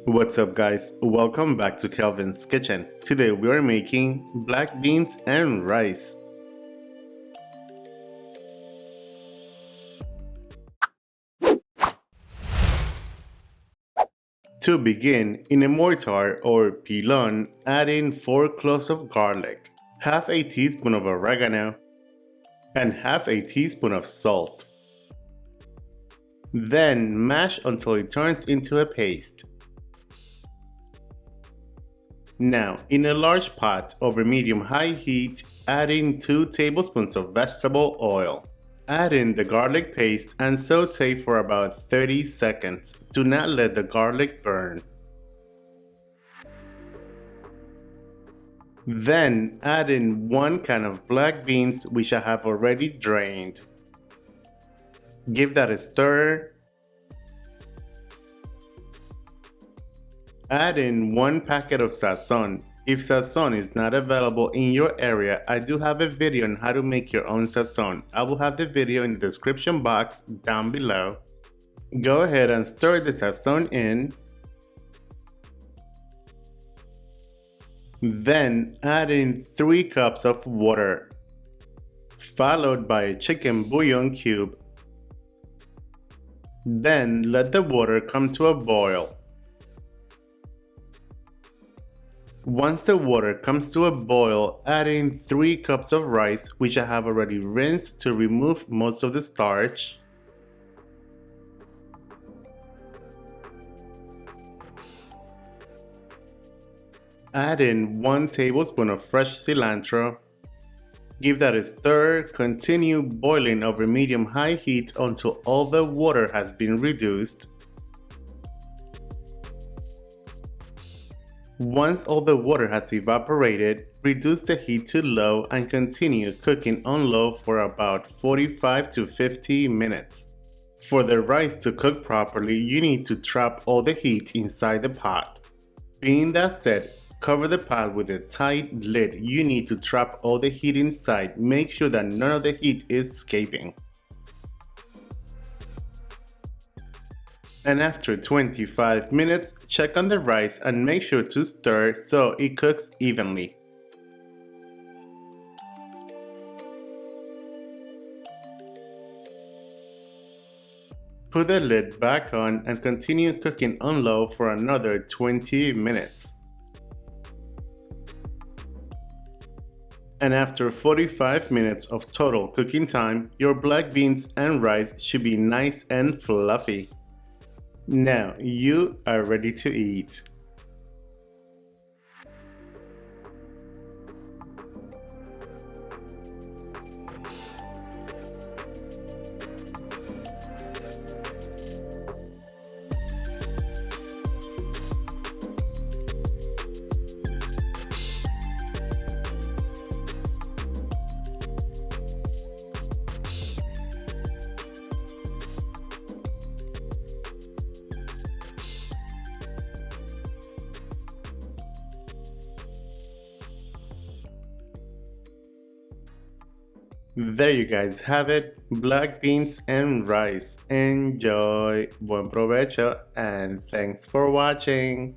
What's up guys, welcome back to Kelvin's kitchen. Today we are making black beans and rice. To begin, in a mortar or pilon, add in 4 cloves of garlic, half a teaspoon of oregano, and half a teaspoon of salt. Then mash until it turns into a paste. Now, in a large pot over medium-high heat, add in 2 tablespoons of vegetable oil. Add in the garlic paste and saute for about 30 seconds. Do not let the garlic burn. Then add in 1 can of black beans which I have already drained. Give that a stir. Add in 1 packet of sazon. If sazon is not available in your area, I do have a video on how to make your own sazon. I will have the video in the description box down below. Go ahead and stir the sazon in. Then add in 3 cups of water, followed by a chicken bouillon cube. Then let the water come to a boil. Once the water comes to a boil, add in 3 cups of rice, which I have already rinsed to remove most of the starch. Add in 1 tablespoon of fresh cilantro. Give that a stir. Continue boiling over medium-high heat until all the water has been reduced. Once all the water has evaporated, reduce the heat to low and continue cooking on low for about 45 to 50 minutes. For the rice to cook properly, you need to trap all the heat inside the pot. Being that said, cover the pot with a tight lid. You need to trap all the heat inside. Make sure that none of the heat is escaping. And after 25 minutes, check on the rice and make sure to stir so it cooks evenly. Put the lid back on and continue cooking on low for another 20 minutes. And after 45 minutes of total cooking time, your black beans and rice should be nice and fluffy. Now you are ready to eat. There you guys have it, black beans and rice. Enjoy, buen provecho, and thanks for watching.